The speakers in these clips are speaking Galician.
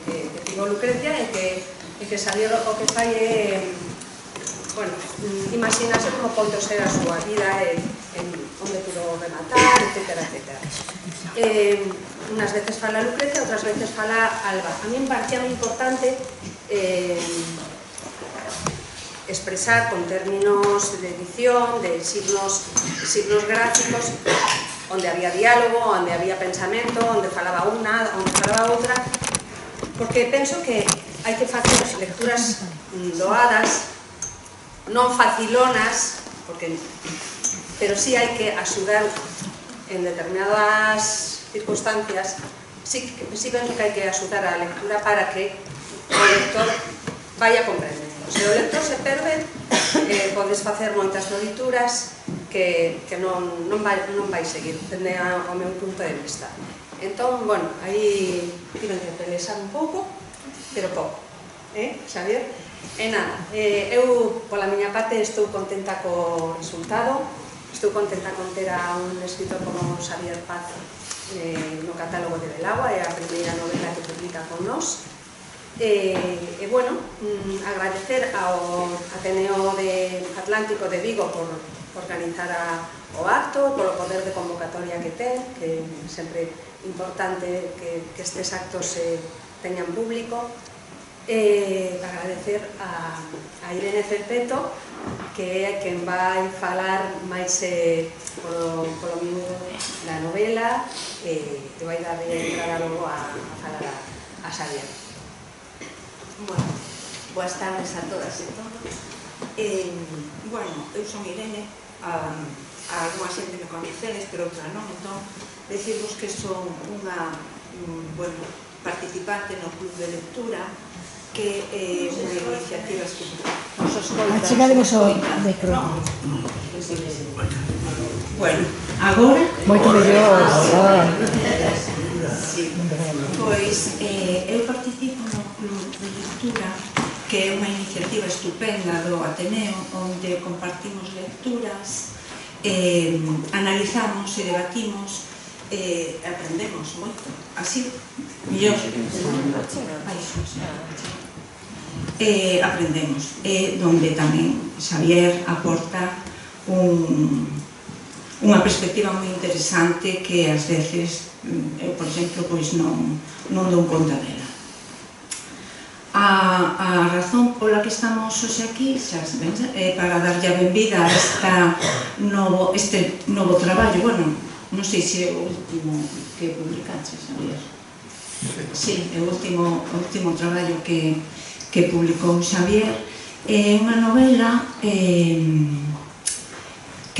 tivo Lucrecia e que Xavier o que fai é imaginarse como pode ser a súa vida e onde pudo rematar, etcétera. Unas veces fala Lucrecia, outras veces fala Alba. A mí me parecía moi importante expresar con términos de edición, de signos gráficos, onde había diálogo, onde había pensamento, onde falaba unha, onde falaba outra, porque penso que hai que facer lecturas doadas, non facilonas, pero sí hai que axudar en determinadas circunstancias, sí penso que hai que axudar a lectura para que o lector vaya comprendendo. Se o lector se perde, podes facer moitas lecturas que non vai seguir, dende o meu punto de vista. Entón, aí tiven que pelexar un pouco, pero pouco, Xavier? E nada, eu, pola miña parte, estou contenta co resultado, estou contenta con ter a un escritor como Xavier Paz no catálogo de Belagua, é a primeira novela que publica con nós. Agradecer ao Ateneo Atlántico de Vigo por organizar o acto, polo poder de convocatoria que ten, que é sempre importante que estes actos teñan público. Agradecer a Irene Felpeto, que é quen vai falar máis polo minuto da novela, e vai dar entrada logo a falar a Xavier. Boas tardes a todas e todos. Eu son Irene, algunha xente me coñecedes, pero outra non, entón decirvos que son unha participante no Club de Lectura, que é unha iniciativa achegademos o micrófono. Agora moito mellor. Pois eu participo no Club de Lectura, que é unha iniciativa estupenda do Ateneo, onde compartimos lecturas, analizamos e debatimos, aprendemos moito, así mellor aprendemos, donde tamén Xavier aporta unha perspectiva moi interesante que ás veces eu, por exemplo, non dou conta dela. A razón pola que estamos hoxe aquí é para darlle a benvida a este novo traballo. Non sei se é o último que publicaste, Xavier. Sí, é o último traballo que publicou Xavier. É unha novela que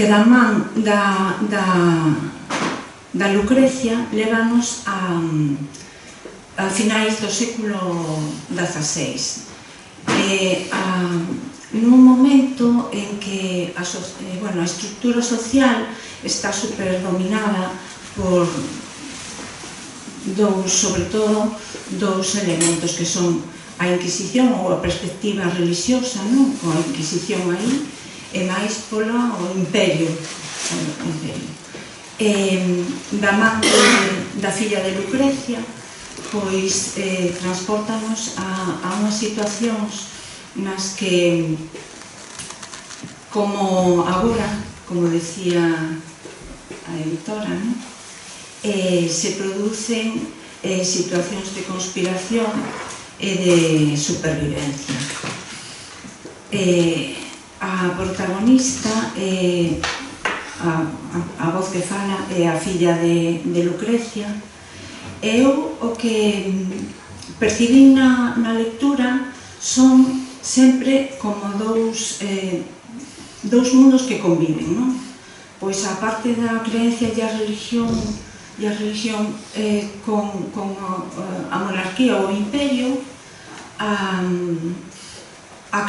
da man da Lucrecia lévanos a finais do século XVI. Nun momento en que a estructura social está superdominada por sobre todo dous elementos que son a Inquisición ou a perspectiva religiosa, coa Inquisición aí, e máis polo Imperio. Da man da filla de Lucrecia, pois transportanos a unhas situacións nas que, como agora, como decía a editora, se producen situacións de conspiración e de supervivencia. A protagonista, a voz que fala, é a filla de Lucrecia. Eu o que percibín na lectura son sempre como dous mundos que conviven, pois a parte da creencia e a religión con a monarquía ou o imperio, a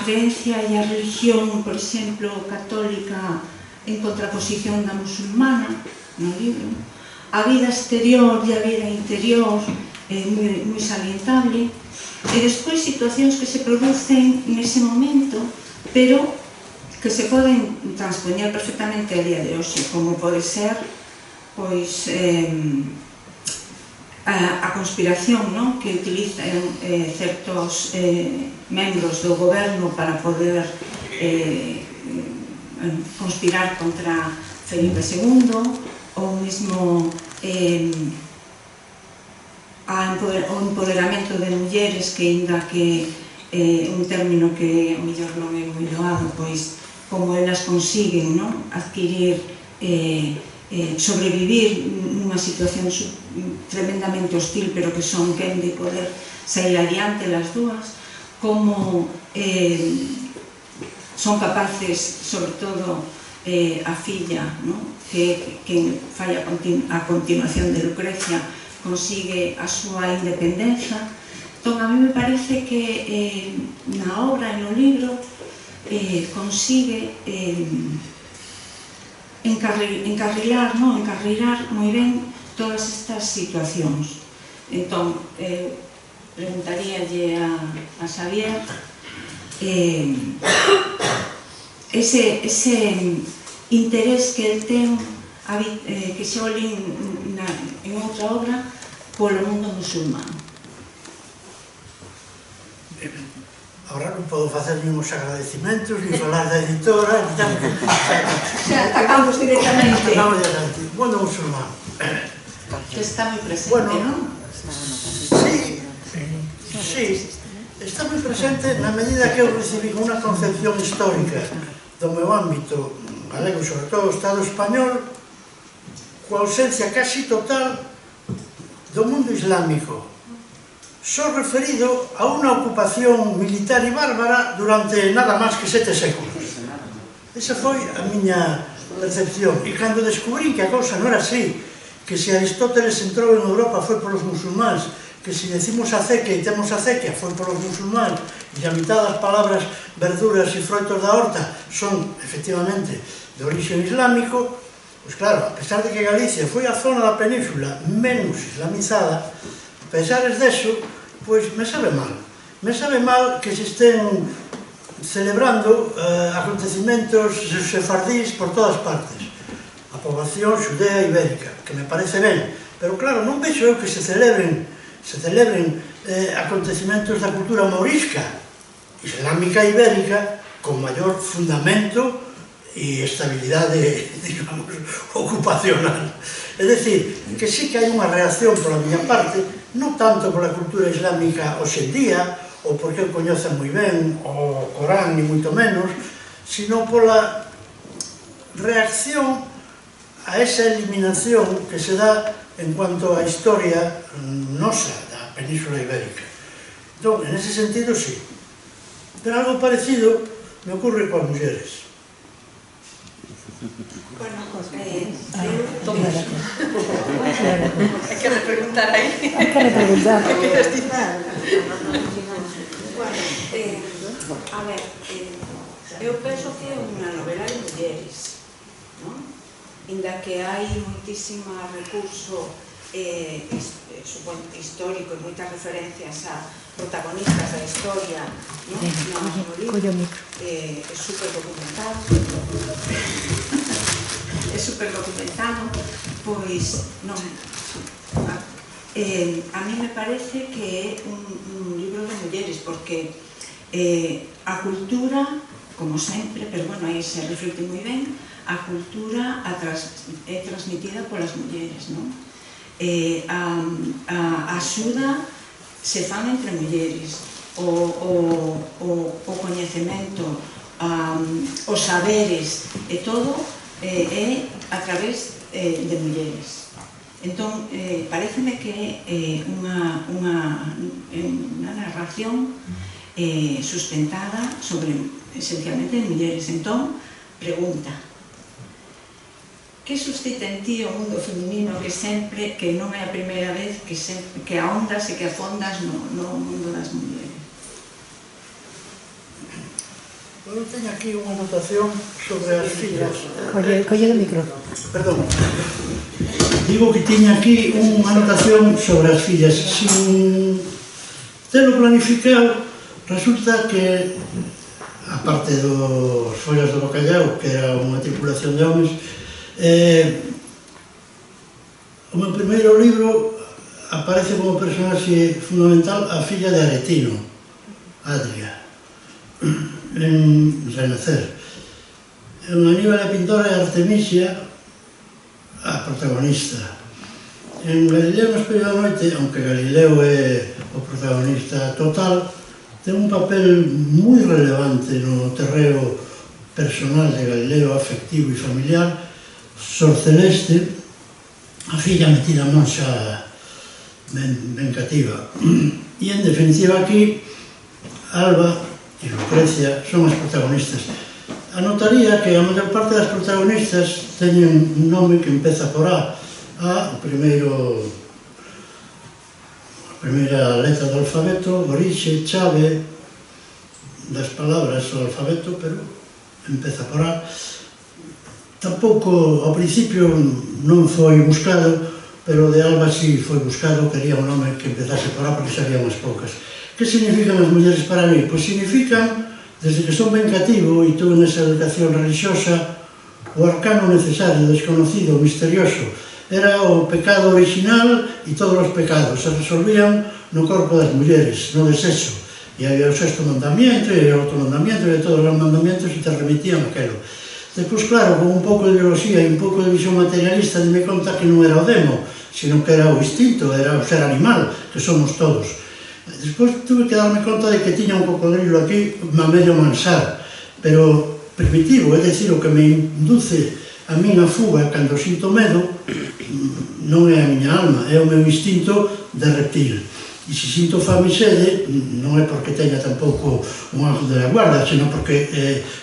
creencia e a religión, por exemplo, católica en contraposición da musulmana no libro, a vida exterior e a vida interior moi salientable, e despois situacións que se producen nese momento, pero que se poden transpoñer perfectamente a día de hoxe, como pode ser pois a conspiración, non? Que utilizan certos membros do goberno para poder conspirar contra Felipe II, ou mesmo o empoderamento de mulleres, que ainda que un término que o mellor non é moi doado, pois como elas consiguen, non? Adquirir, sobrevivir nunha situación tremendamente hostil, pero que son quen de poder sair adiante las dúas, como son capaces, sobre todo a filla, non? Que fai a continuación de Lucrecia, consigue a súa independencia. Entón, a mí me parece que na obra e no libro consigue encarrilar moi ben todas estas situacións. Entón, preguntaríalle a Xavier ese interés que el ten, que xa o lin en outra obra, polo mundo musulmán. Ahora non podo facer ningos agradecimentos, ni falar da editora, Xa, atacamos directamente. Mundo musulmán. Que está moi presente, non? Sí, está moi presente na medida que eu recibí unha concepción histórica do meu ámbito galego, sobre todo o Estado español, coa ausencia casi total do mundo islámico, só referido a unha ocupación militar e bárbara durante nada máis que 7 séculos. Esa foi a miña percepción. E cando descubrí que a cousa non era así, que se Aristóteles entrou en Europa foi polos musulmáns, que se decimos acequia e temos acequia foi polos musulmáns, e a mitad das palabras verduras e froitos da horta son, efectivamente, de orixe islámico, pois claro, a pesar de que Galicia foi a zona da península menos islamizada, a pesares deso, pois me sabe mal. Me sabe mal que se estén celebrando acontecimentos sefardís por todas partes. A poboación xudea ibérica, que me parece ben, pero claro, non vexo eu que se celebren acontecimentos da cultura mourisca, islámica e ibérica, con maior fundamento e estabilidade, digamos, ocupacional. É dicir, que sí que hai unha reacción pola miña parte, non tanto pola cultura islámica hoxendía, ou porque eu coñezo moi ben o Corán, ni moito menos, sino pola reacción a esa eliminación que se dá en cuanto á historia nosa da Península Ibérica. Entón, en ese sentido, sí. Pero algo parecido me ocurre coas mulleres. Bueno, Hai que repreguntar aí. Hai que repreguntar. Bueno, a ver, eu penso que é unha novela de mulleres, non? Inda que hai moitísima recurso histórico e moitas referencias a protagonistas da historia, non? No libro, é super documentado. É super documentado, pois non. A mí me parece que é un libro de mulleres, porque a cultura, como sempre, pero bueno, aí se reflicte moi ben, a cultura é transmitida polas mulleres, non? A axuda se fan entre mulleres, o coñecemento, os saberes e todo é a través de mulleres. Entón, pareceme que é unha narración sustentada sobre, esencialmente, de mulleres. Entón, pregunta: que suscita en ti o mundo feminino que sempre, que non é a primeira vez que ahondas e que afondas no mundo das mulleres? Eu teño aquí unha anotación sobre as fillas. Colle o micro. Perdón. Digo que tiña aquí unha anotación sobre as fillas. Sin telo planificado, resulta que, aparte dos Follas do Bacallao, que era unha tripulación de homes, o meu primeiro libro aparece como personaxe fundamental a filla de Aretino, Adria, en Renacer. En Aníbal a pintora e Artemisia, a protagonista. En Galileo no espello da noite, aunque Galileo é o protagonista total, ten un papel moi relevante no terreo personal de Galileo, afectivo e familiar. Sor Celeste, a filla metida monxa ben cativa. E, en definitiva, aquí, Alba e Lucrecia son as protagonistas. Anotaría que a maior parte das protagonistas teñen un nome que empeza por A. A primeira letra do alfabeto, orixe, chave das palabras do alfabeto, pero empeza por A. Tampouco, ao principio, non foi buscado, pero de Alba sí foi buscado, quería un nome que empezase por A porque sabía unhas poucas. Que significan as mulleres para mí? Pois significan, desde que son ben cativo e tuve nesa educación religiosa, o arcano necesario, desconocido, misterioso. Era o pecado original e todos os pecados se resolvían no corpo das mulleres, no desexo. E había o sexto mandamiento e o outro mandamiento e todos os mandamientos e te remitían aquelo. Depois, claro, con un pouco de biología e un pouco de visión materialista, dime conta que non era o demo, sino que era o instinto, era o ser animal, que somos todos. Despois tuve que darme conta de que tiña un cocodrilo aquí a medio mansar, pero primitivo, é dicir, o que me induce a min a fuga cando sinto medo non é a miña alma, é o meu instinto de reptil. E se sinto fame e sede, non é porque teña tampouco un ángel de la guarda, senón porque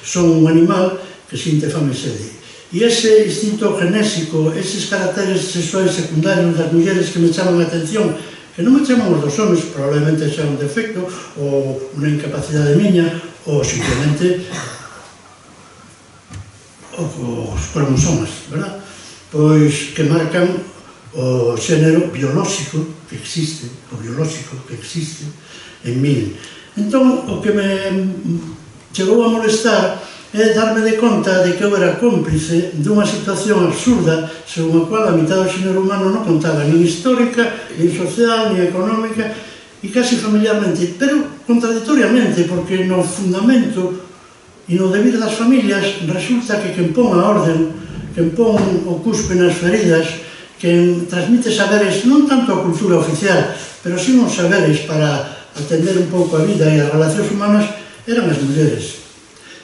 son un animal que sinte fame e sede. E ese instinto genésico, eses caracteres sexuais secundarios das mulleres que me chaman a atención, que non me chaman os dos homens, probablemente xa un defecto ou unha incapacidade miña, ou simplemente os cromosomas, verdad? Pois que marcan o xénero biolóxico que existe, en min. Entón, o que me chegou a molestar é darme de conta de que eu era cómplice dunha situación absurda según a cual a mitad do xénero humano non contaba nin histórica, nin social, nin económica e casi familiarmente, pero contradictoriamente, porque no fundamento e no devir das familias resulta que quen pon a orden, quen pon o cuspe nas feridas, quen transmite saberes non tanto a cultura oficial, pero sí uns saberes para atender un pouco a vida e as relacións humanas, eran as mulleres,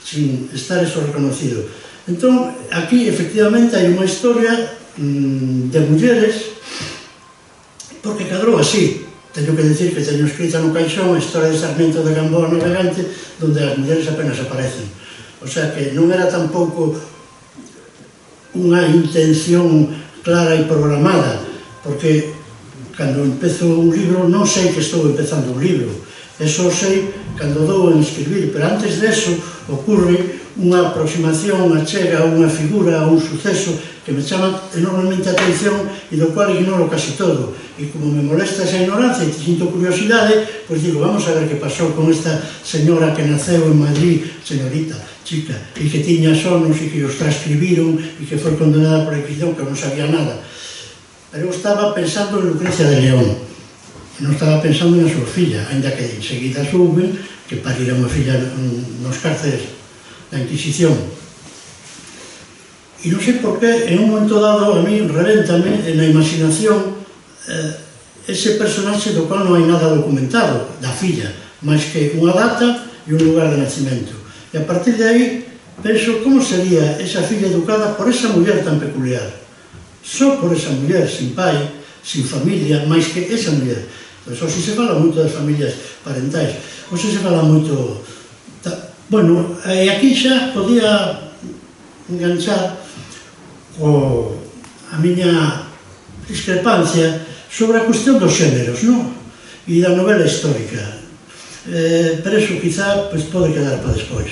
sin estar eso reconocido. Entón, aquí, efectivamente, hai unha historia de mulleres, porque cadrou así. Teño que dicir que teño escrita no caixón a historia de Sarmiento de Gamboa Navegante, donde as mulleres apenas aparecen. O sea que non era tampouco unha intención clara e programada, porque cando empezo un libro non sei que estou empezando un libro, eso sei cando dou en escribir, pero antes deso ocurre unha aproximación, unha chega, unha figura, un suceso que me chama enormemente a atención e do cual ignoro casi todo. E como me molesta esa ignorancia e te sinto curiosidade, pois digo, vamos a ver que pasou con esta señora que naceu en Madrid, señorita, chica, e que tiña sonos e que os transcribiron e que foi condenada por Inquisición, que non sabía nada. Pero eu estaba pensando en Lucrecia de León, e non estaba pensando na súa filla, ainda que enseguida soube que parira unha filla nos cárceles da Inquisición. E non sei por qué, en un momento dado, a mí revéntame na imaginación ese personaxe do cual non hai nada documentado, da filla, máis que unha data e un lugar de nacimento. E a partir de aí, penso como sería esa filla educada por esa muller tan peculiar. Só por esa muller, sin pai, sin familia, máis que esa muller. Pois hoxe se fala moito das familias parentais, hoxe se fala moito... Bueno, e aquí xa podía enganchar a miña discrepancia sobre a cuestión dos xéneros, non? E da novela histórica. Pero eso, quizá, pode quedar para despois.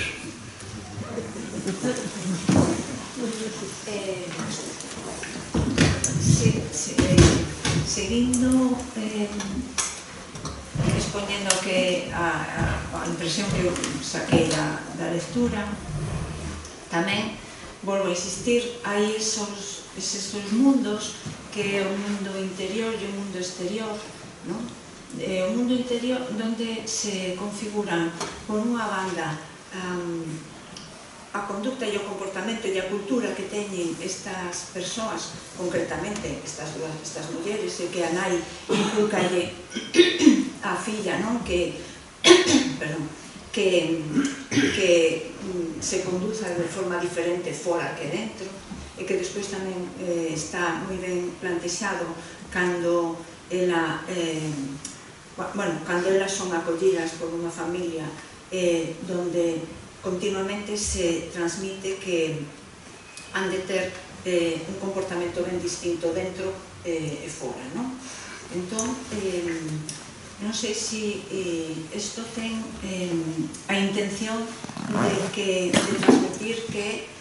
Seguindo expoñendo que a impresión que eu saquei da lectura, tamén volvo a insistir, hai esos mundos que é o mundo interior e o mundo exterior, non? O mundo interior onde se configuran por unha banda a conducta e o comportamento e a cultura que teñen estas persoas, concretamente estas mulleres, e que a nai inculcalle a filla, non? Que se conduza de forma diferente fora que dentro, e que despois tamén está moi ben plantexado cando elas son acollidas por unha familia donde continuamente se transmite que han de ter un comportamento ben distinto dentro e fora, non? Entón, non sei se isto ten a intención de transmitir que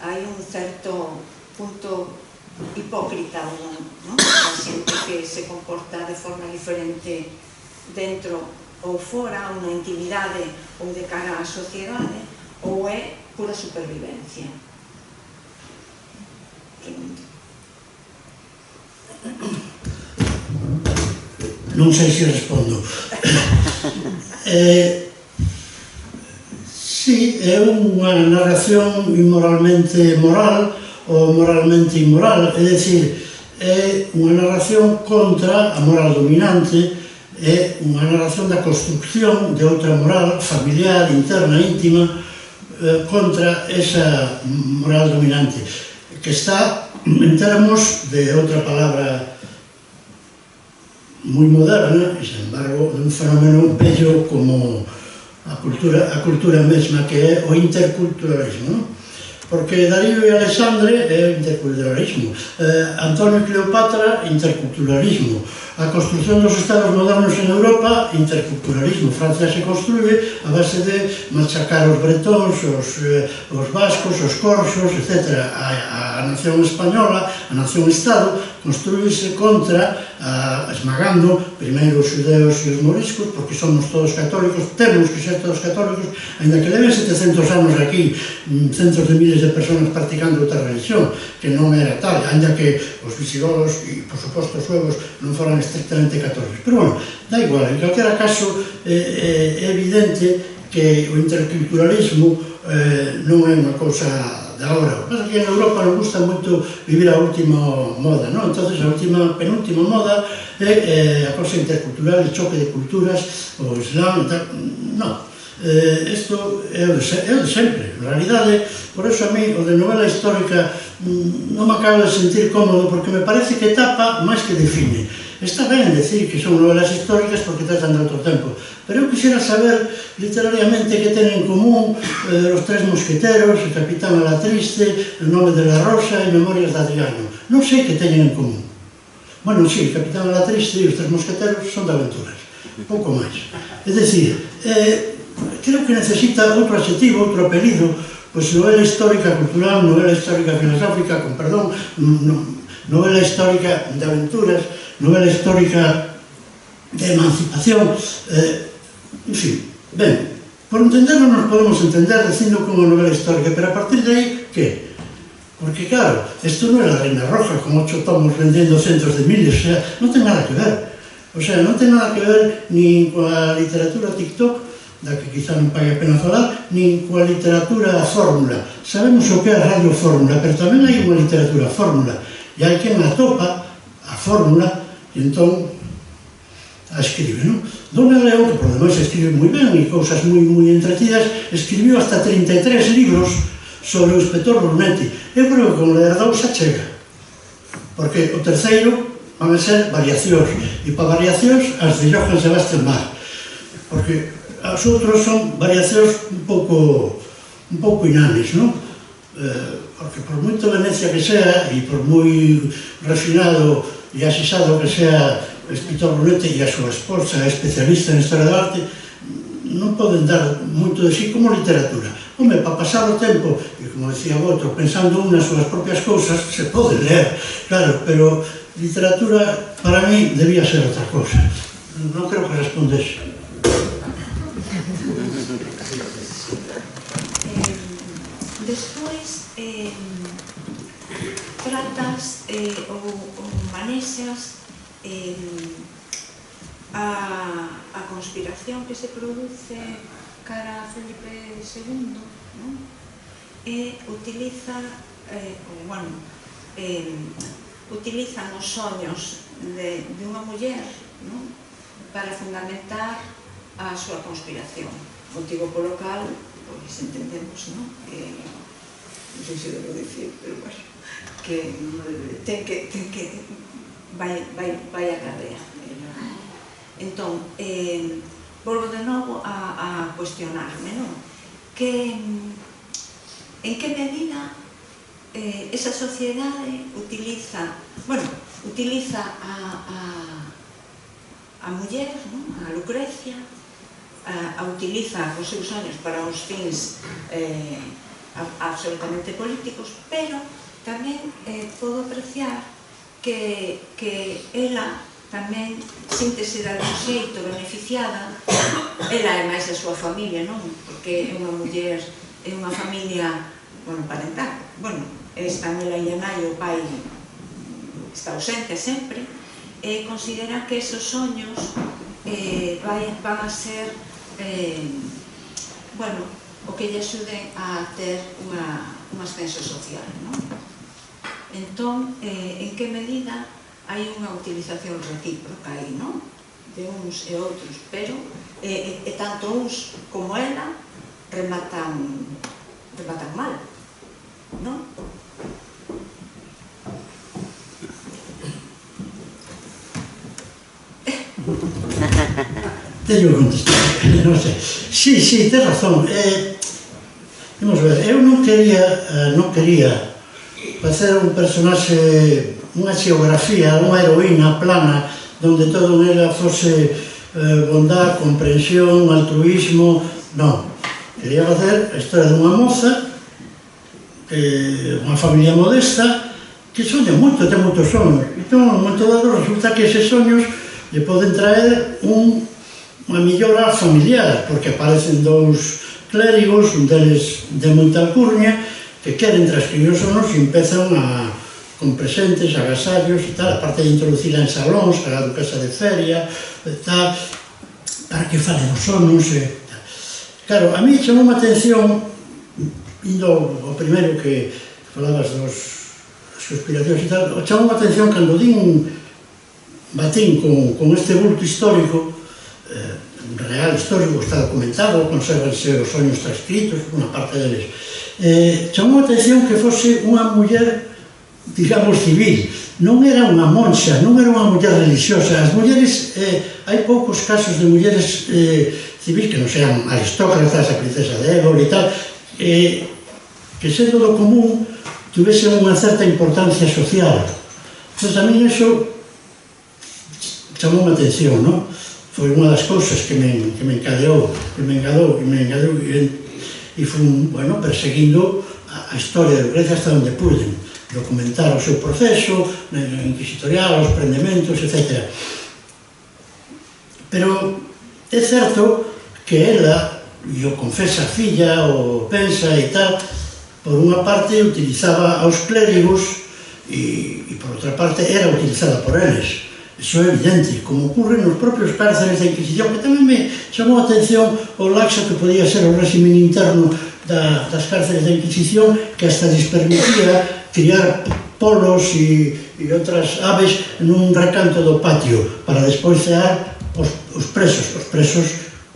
hai un certo punto hipócrita, non? A xente que se comporta de forma diferente dentro ou fora, unha intimidade ou de cara á sociedade, ou é pura supervivencia. Pregunto. Non sei se respondo. Sí, é unha narración inmoralmente moral ou moralmente inmoral, é dicir, é unha narración contra a moral dominante, é unha narración da construcción de outra moral familiar, interna, íntima, contra esa moral dominante, que está en termos de outra palabra moi moderna, e, sen embargo, de un fenómeno bello como a cultura mesma, que é o interculturalismo, non? Porque Darío e Alexandre é interculturalismo, Antonio e Cleopatra, interculturalismo, a construción dos estados modernos en Europa, interculturalismo. Francia se construye a base de machacar os bretóns, os vascos, os corsos, etc. A nación española, a nación-estado, construíse contra, esmagando primeiro os xudeus e os moriscos, porque somos todos católicos, temos que ser todos católicos, ainda que leven 700 anos aquí, centros de miles de personas practicando outra religión, que non era tal, ainda que os visigodos e, por suposto, os suevos non foran estrictamente católicos. Pero, bueno, da igual, en calquera caso, é evidente que o interculturalismo non é unha cousa de agora. O que pasa é que en Europa nos gusta moito vivir a última moda, non? Entón, a penúltima moda é a cousa intercultural, o choque de culturas, o islam, non. Isto é o de sempre, en realidade. Por eso a mí o de novela histórica non me acabo de sentir cómodo, porque me parece que tapa máis que define. Está ben decir que son novelas históricas porque tratan de outro tempo, pero eu quixera saber literariamente que ten en común Los Tres Mosqueteros, El Capitán a la Triste, El Nome de la Rosa e Memorias de Adriano. Non sei que teñen en común. Bueno, sí, El Capitán a la Triste e Os Tres Mosqueteros son de aventuras, pouco máis. É dicir, creo que necesita outro adxetivo, outro apelido, pois novela histórica cultural, novela histórica filosófica, con perdón, novela histórica de aventuras, novela histórica de emancipación, en fin, ben, por entenderlo nos podemos entender dicindo como novela histórica, pero a partir de aí, que? Porque claro, isto non é la Reina Roja con 8 tomos vendendo centos de miles, o sea, non ten nada que ver. O sea, non ten nada que ver nin coa literatura TikTok, da que quizá non pague a pena falar, nin coa literatura fórmula. Sabemos o que é a radio fórmula, pero tamén hai unha literatura fórmula, e hai quen atopa a fórmula e entón a escribe, non? Dona León, que por demais escribe moi ben e cousas moi entretidas, escribiu hasta 33 libros sobre o inspector Brunetti. Eu creo que con ler dous xa chega, porque o terceiro van a ser variacións, e para variacións as de Johann Sebastian Bach, porque os outros son variacións un pouco inanes, non? Porque por moito Venecia que sea, e por moi refinado e asisado que sea o escritor Brunetti e a súa esposa, especialista en historia da arte, non poden dar moito de sí como literatura. Home, para pasar o tempo, e como decía o outro, pensando nas súas propias cousas, se pode ler, claro, pero literatura, para mí, debía ser outra cousa. Non creo que respondese. despois tratas ou manexas a conspiración que se produce cara a Felipe II, non? E utilizan os soños de unha muller, non? Para fundamentar a súa conspiración, motivo polo cal, pois entendemos, non? Non sei se debo dicir, pero bueno, que ten que vai a cadea. Entón, volvo de novo a cuestionarme, non? En que medida esa sociedade utiliza a muller, non? A Lucrecia, utiliza os seus anos para uns fins absolutamente políticos, pero tamén podo apreciar que ela tamén síntese de algún xeito beneficiada. Ela é máis a súa familia, non? Porque é unha muller, é unha familia, parental. Están ela e a nai, o pai está ausente sempre, e considera que esos soños van a ser o que lle axuden a ter un ascenso social, non? Entón, en que medida hai unha utilización recíproca aí, non? De uns e outros, pero tanto uns como ela rematan mal, non? Teño que contestar, non sei. Sí, tes razón. Vamos ver, eu non quería facer un personaxe, unha xeografía, unha heroína plana, donde todo nela fose bondad, comprensión, altruismo. Non. Quería facer a historia dunha moza, unha familia modesta, que soña moito, ten moitos soños. Entón, no momento dado, resulta que eses soños lle poden traer unha millora familiar, porque aparecen dous clérigos, un deles de moita alcurnia, que queren transcribir os sonos e empezan con presentes, agasallos e tal, aparte de introducila en salóns, a duquesa de feria, tal, para que fale dos sonos e tal. Claro, a mí chamou a atención, indo ao primeiro que falabas das conspiracións e tal, chamou a atención cando batín con este bulto histórico, real histórico, está documentado, conservanse os soños transcritos, unha parte deles. Chamou a atención que fose unha muller, digamos, civil. Non era unha monxa, non era unha muller religiosa. As mulleres, hai poucos casos de mulleres civis que non sean aristócratas, a princesa de Éboli e tal, que sendo do común tuvesen unha certa importancia social. Entón, a mí iso chamou a atención, non? Foi unha das cousas que me encadeou e fui, perseguindo a historia de Lucrecia hasta onde pude, documentar o seu proceso inquisitorial, os prendementos, etc. Pero é certo que ela, e o confesa a filla, o pensa e tal, por unha parte utilizaba aos clérigos e por outra parte era utilizada por eles. Iso é evidente, como ocurre nos propios cárceles da Inquisición, que tamén me chamou a atención o laxo que podía ser o régimen interno das cárceles da Inquisición, que hasta lles permitía criar polos e outras aves nun recanto do patio, para despois cear os presos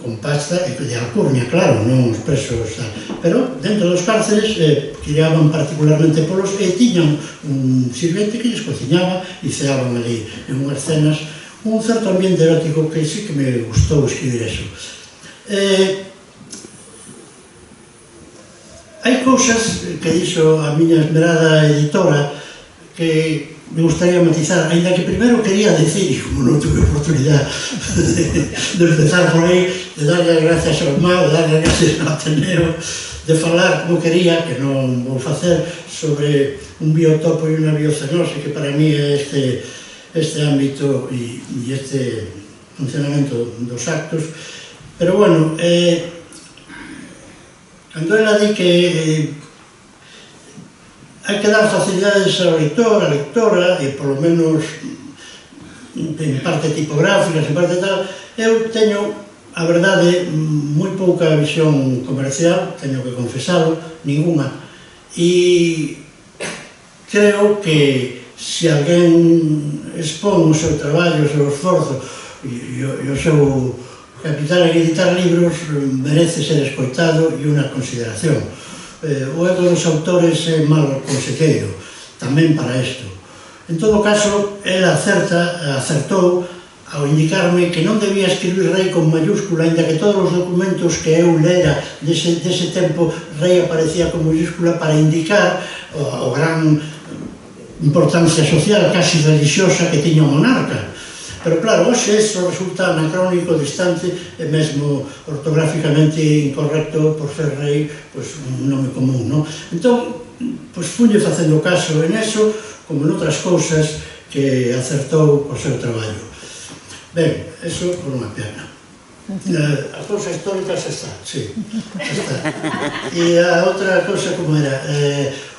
con pasta e de alcurnia, claro, non os presos, pero dentro dos cárceles criaban particularmente polos e tiñan un sirvente que lles cociñaba e ceaban ali en unhas cenas, un certo ambiente erótico que sí que me gustou escribir eso. Hai cousas que dixo a miña esmerada editora que me gustaría matizar, ainda que primeiro quería decir, e como non tuve oportunidade de empezar por aí, de darle as gracias ao MAO, de darle as gracias ao Ateneo, de falar como quería, que non vou facer, sobre un biotopo e unha biocenose, que para mí é este ámbito e este funcionamento dos actos. Pero bueno, cando ela di que hai que dar facilidades ao leitor, a lectora, e polo menos en parte tipográficas, en parte tal. Eu teño, a verdade, moi pouca visión comercial, teño que confesalo, ninguna, e creo que se alguén expón o seu traballo, o seu esforzo e o seu capital en editar libros, merece ser escoitado e unha consideración. O ego dos autores é mal consejeiro, tamén para isto. En todo caso, ela acertou ao indicarme que non debía escribir Rei con mayúscula, ainda que todos os documentos que eu lera dese tempo, Rei aparecía con mayúscula para indicar a gran importancia social, casi religiosa, que tiña o monarca. Pero claro, hoxe iso resulta anacrónico, distante e mesmo ortográficamente incorrecto por ser Rei, pois un nome común, non? Entón, pois funlle facendo caso en eso, como en outras cousas que acertou o seu traballo. Ben, eso por unha pena. A cousa histórica xa está, sí, xa está. E a outra cousa como era,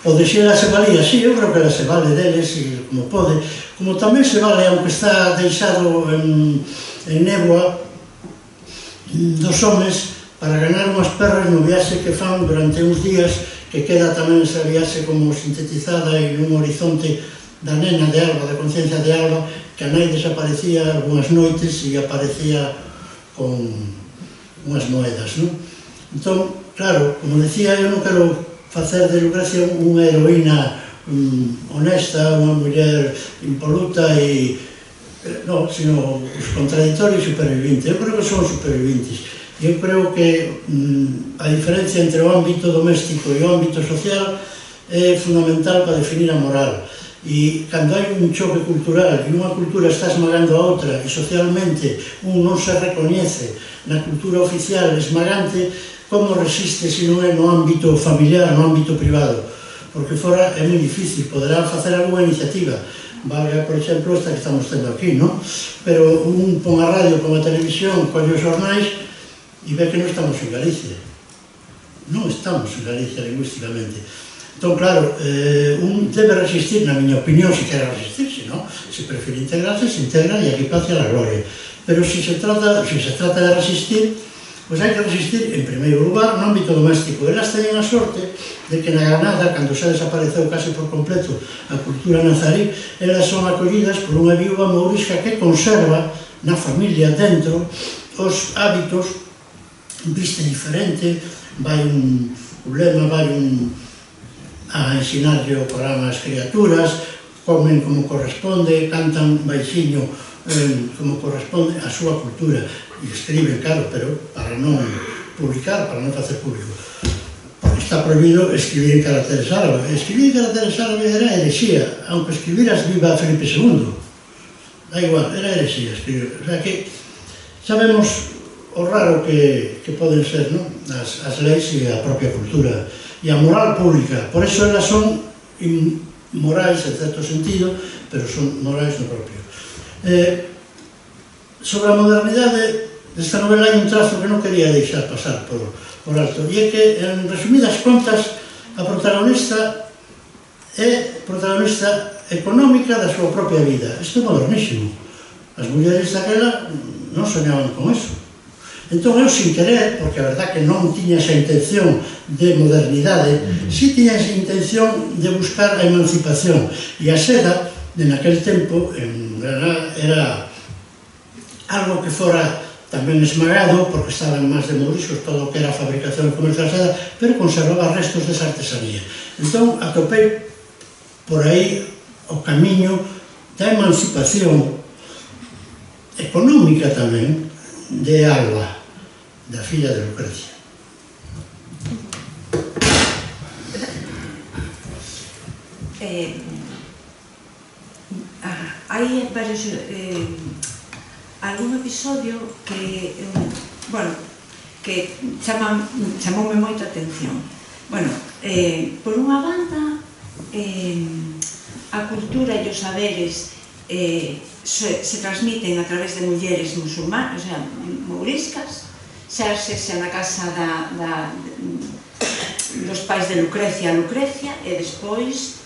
o de Xela se valía, sí, eu creo que ela se vale deles, como pode, como tamén se vale, aunque está deixado en néboa, dos homes para ganar unhas perras no viaxe que fan durante uns días, que queda tamén esa viaxe como sintetizada en un horizonte da nena de Alba, da conciencia de Alba, que a nai desaparecía algunhas noites e aparecía con unhas moedas, non? Entón, claro, como decía, eu non quero facer de Lucrecia unha heroína honesta, unha muller impoluta e non, sino os contradictorios supervivintes. Eu creo que son supervivintes. Eu creo que a diferencia entre o ámbito doméstico e o ámbito social é fundamental para definir a moral. E cando hai un choque cultural e unha cultura está esmagando a outra e socialmente un non se recoñece na cultura oficial esmagante, como resiste se non é no ámbito familiar, no ámbito privado? Porque fora é moi difícil, poderán facer alguna iniciativa, valga, por exemplo, esta que estamos tendo aquí, non? Pero un pon a radio, pon a televisión, colle os xornais e ve que non estamos en Galicia. Non estamos en Galicia lingüísticamente. Entón, claro, un debe resistir, na miña opinión, se quer resistir, non? Se prefere integrarse, se integra e aquí pase a la gloria. Pero se se trata de resistir, pois hai que resistir, en primeiro lugar, no ámbito doméstico. Elas teñen a sorte de que na Granada, cando xa desapareceu case por completo a cultura nazarí, elas son acollidas por unha viúva mourisca que conserva na familia dentro os hábitos, viste diferente, vai un lema, vai a ensinarlle o programa ás criaturas, comen como corresponde, cantan baixiño como corresponde a súa cultura, e escriben, claro, pero para non publicar, para non facer público. Porque está prohibido escribir en caracteres árabes. Escribir en caracteres árabes era herexía, aunque escribiras viva Felipe II. Da igual, era herexía escribir. O sea que sabemos o raro que poden ser, non? As leis e a propia cultura e a moral pública. Por eso elas son inmorais en certo sentido, pero son morais no propio. Sobre a modernidade desta novela hai un trazo que non quería deixar pasar por alto, e é que, en resumidas contas, a protagonista é protagonista económica da súa propia vida. Isto é modernísimo. As mulleres daquela non soñaban con eso. Entón, eu, sin querer, porque a verdad que non tiña esa intención de modernidade, si tiña esa intención de buscar a emancipación. E a seda, en aquel tempo, era algo que fora tamén esmagado, porque estaban máis de mouriscos, todo o que era a fabricación e comercio da seda, pero conservaba restos desa artesanía. Entón, atopei por aí o camiño da emancipación económica tamén de Alba, da filla de Lucrecia. Hai varios algún episodio que chamoume moito a atención. Por unha banda, a cultura e os saberes se transmiten a través de mulleres musulmanas, o sea, mouriscas, xa na casa dos pais de Lucrecia a Lucrecia e despois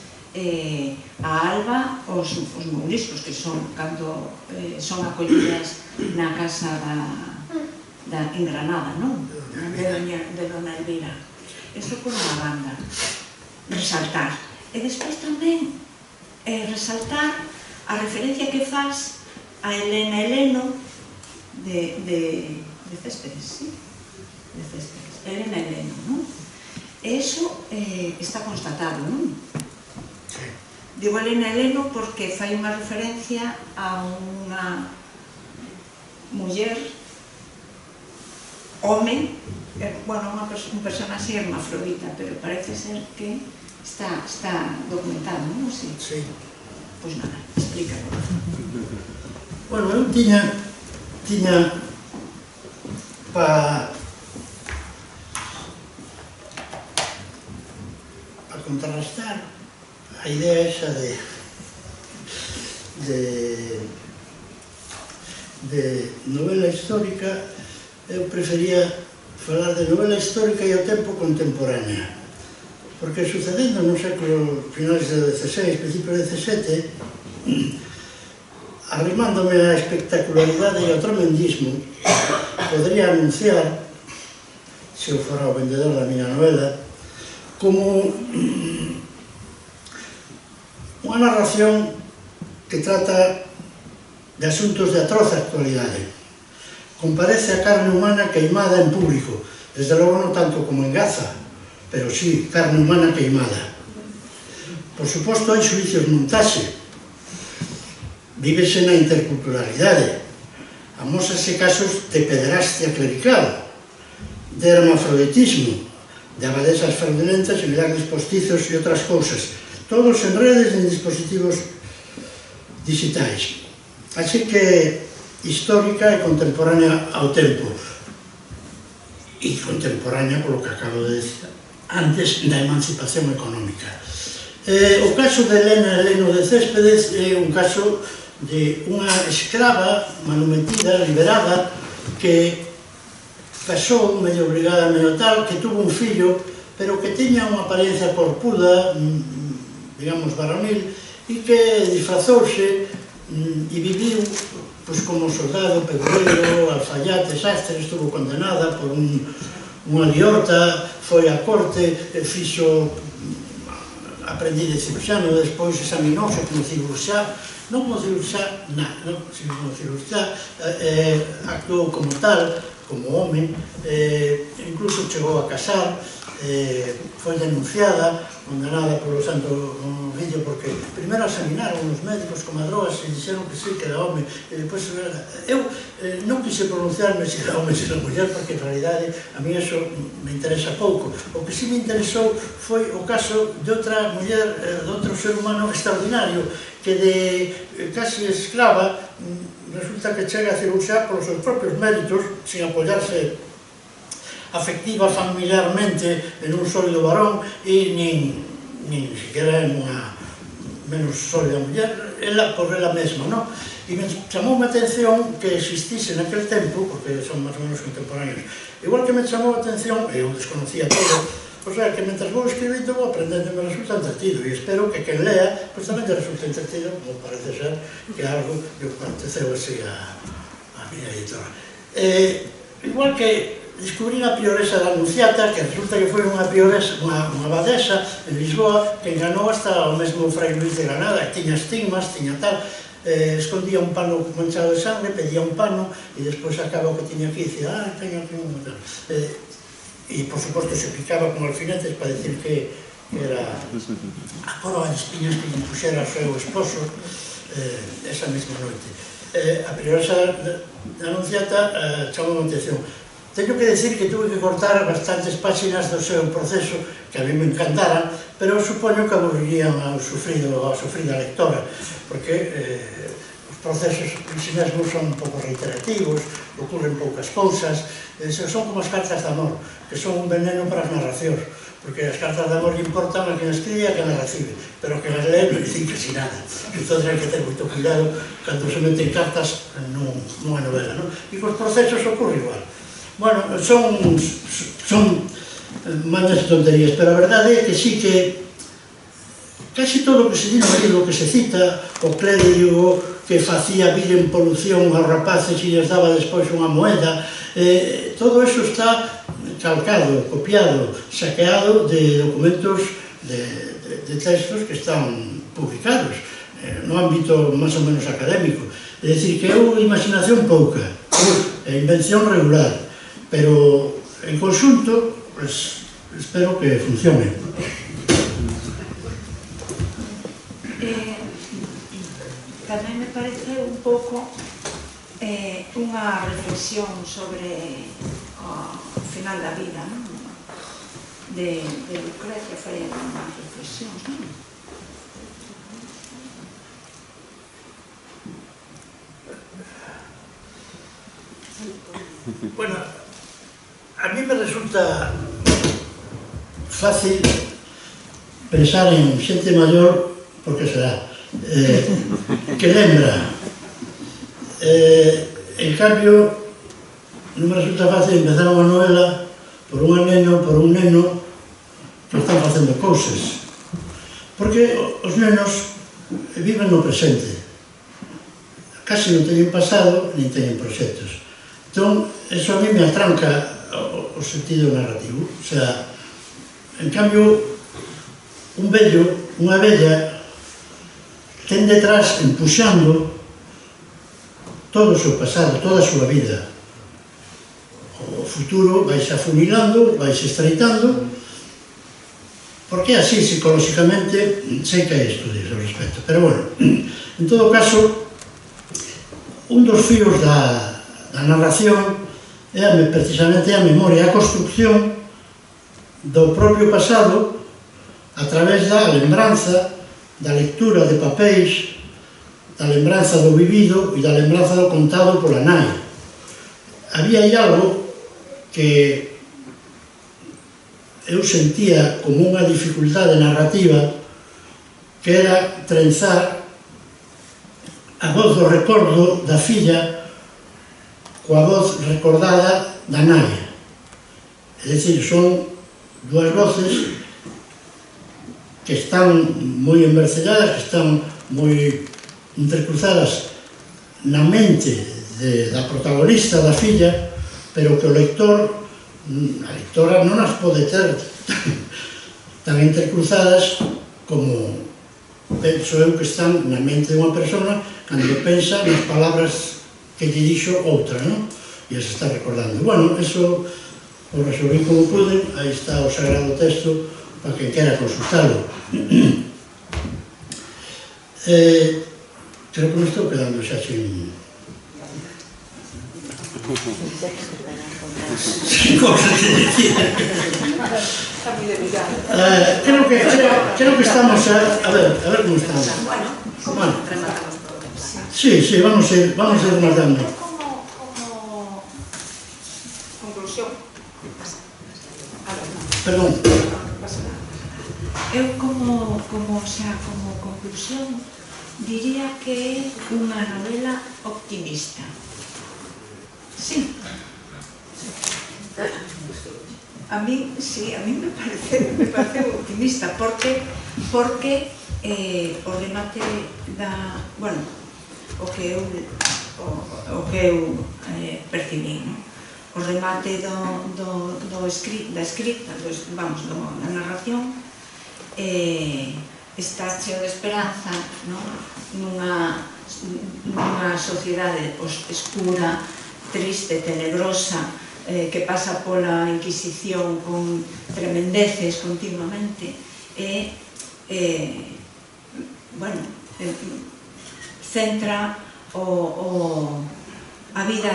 a Alba os mouriscos, que son cando son acollidas na casa en Granada, non? De Dona Elvira. Isto por unha banda, resaltar. E despois tamén resaltar a referencia que faz a Elena Heleno de Céspedes, sí? De Céspedes. Elena Heleno, non? E iso está constatado, non? Digo Elena Heleno porque fai unha referencia a unha muller, home, bueno, un personaxe hermafrodita, pero parece ser que está documentado, non? Sí. Pois nada, explícalo. Bueno, eu tiña para contrarrestar a idea esa de novela histórica, eu prefería falar de novela histórica e ao tempo contemporánea, porque sucedendo no século finales do XVI, principios do XVII, arrimándome á espectacularidade e ao tremendismo, podría anunciar, se eu fora o vendedor da miña novela, como unha narración que trata de asuntos de atroz actualidade. Comparece a carne humana queimada en público, desde logo non tanto como en Gaza, pero sí, carne humana queimada. Por suposto, hai xuicios montaxe, vívese na interculturalidade, amósase casos de pederastia clerical, de hermafroditismo, de abadesas fraudulentas e milagres postizos e outras cousas, todos en redes e en dispositivos digitais. Así que histórica e contemporánea ao tempo, e contemporánea polo que acabo de decir antes da emancipación económica. O caso de Elena Heleno de Céspedes é un caso de unha escrava manumetida, liberada, que casou medio obrigada, medio tal, que tuvo un fillo, pero que tiña unha apariencia corpuda, digamos, varonil, e que disfrazouse e viviu como soldado, pegueiro, alfaiate, sastre, estuvo condenada por unha liorta, foi á corte, fixo aprendiz de cirurxano, despois examinouse como cirurxá, non como cirurxá, sino como cirurxá, actuou como tal, como home, incluso chegou a casar, foi denunciada, condenada polo Santo Oficio, porque primeiro examinaron os médicos como a drogas e dixeron que sí, que era home, e depois eu non quise pronunciarme se era home, se era muller, porque en realidade a mí eso me interesa pouco. O que sí me interesou foi o caso de outra muller, de outro ser humano extraordinario, que de casi esclava resulta que chega a cirurxar polos seus propios méritos, sin apoiarse afectiva familiarmente en un sólido varón e nin siquiera en unha menos sólida muller, ela por ela mesma, non? E me chamou a atención que existise naquele tempo, porque son máis ou menos contemporáneos, igual que me chamou a atención, eu desconocía todo, o sea, que mentre vou escribindo vou aprendendo, me resulta entretido, e espero que quen lea, pois tamén te resulta entretido, como parece ser, que algo que aconteceu así a miña editora. Igual que descubrí a prioresa da Anunciata, que resulta que foi unha prioresa, unha abadesa en Lisboa, que enganou hasta o mesmo Fray Luis de Granada, que tiña estigmas, tiña tal, escondía un pano manchado de sangre, pedía un pano, e despois acaba o que tiña aquí, e dicía, teño aquí un tal. E, por suposto, se picaba con alfinetes para decir que era a coroa de espiñas que lle puxera ao seu esposo esa mesma noite. A prioresa da Anunciata chamou a atención. Teño que decir que tuve que cortar bastantes páxinas do seu proceso, que a mí me encantaran, pero supoño que aburrirían a sufrida lectora, porque os procesos en si mesmos son un pouco reiterativos, ocurren poucas cousas, son como as cartas de amor, que son un veneno para as narracións, porque as cartas de amor importan a quen escribe e a quen as recibe, pero que as lee non dicen casi nada. Entón hai que ter moito cuidado cando se meten cartas nunha novela, non? E cos procesos ocurre igual. Bueno, son mandas tonterías, pero a verdade é que sí que casi todo o que se di no libro que se cita, o clérigo que facía vir en polución aos rapaces e lles daba despois unha moeda, todo eso está calcado, copiado, saqueado de documentos de textos que están publicados no ámbito máis ou menos académico. É dicir, que é unha imaginación pouca, é invención regular, pero en conxunto, pues, espero que funcione. Tamén me parece un pouco unha reflexión sobre o final da vida, non? De Lucrecia foi unha reflexión, non? Bueno, a mí me resulta fácil pensar en xente maior, porque será, que lembra. En cambio, non me resulta fácil empezar unha novela por un neno que están facendo cousas. Porque os nenos viven no presente. Casi non teñen pasado, nin teñen proxectos. Entón, eso a mí me atranca o sentido narrativo. O sea, en cambio, un vello, unha vella, ten detrás, empuxando todo o seu pasado, toda a súa vida. O futuro vais afunilando, vais estreitando, porque así, psicolóxicamente, sei que hai estudios ao respecto. Pero, bueno, en todo caso, un dos fíos da narración é precisamente a memoria, a construcción do propio pasado a través da lembranza, da lectura de papéis, da lembranza do vivido e da lembranza do contado pola nai. Había aí algo que eu sentía como unha dificultade narrativa, que era trenzar a voz do recordo da filla coa voz recordada da nai. É dicir, son dúas voces que están moi envercelladas, que están moi entrecruzadas na mente da protagonista, da filla, pero que o lector, a lectora non as pode ter tan entrecruzadas como penso eu que están na mente de unha persona cando pensa nas palabras que lle dixo outra, non? E as está recordando. Bueno, eso o resolví como pude, aí está o sagrado texto para quen quera consultalo. Creo que me estou quedando xa sin cosas que decir. Creo que estamos a ver como estamos. Bueno, sí, vamos a ir rematando. Como conclusión, Perdón. eu como conclusión diría que é unha novela optimista. Sí. A mí me parece optimista porque o remate da, bueno, o que eu percibí, non? O remate da escrita, da narración, está cheo de esperanza, non? Nunha sociedade escura, triste, tenebrosa, que pasa pola Inquisición con tremendeces continuamente, bueno, centra a vida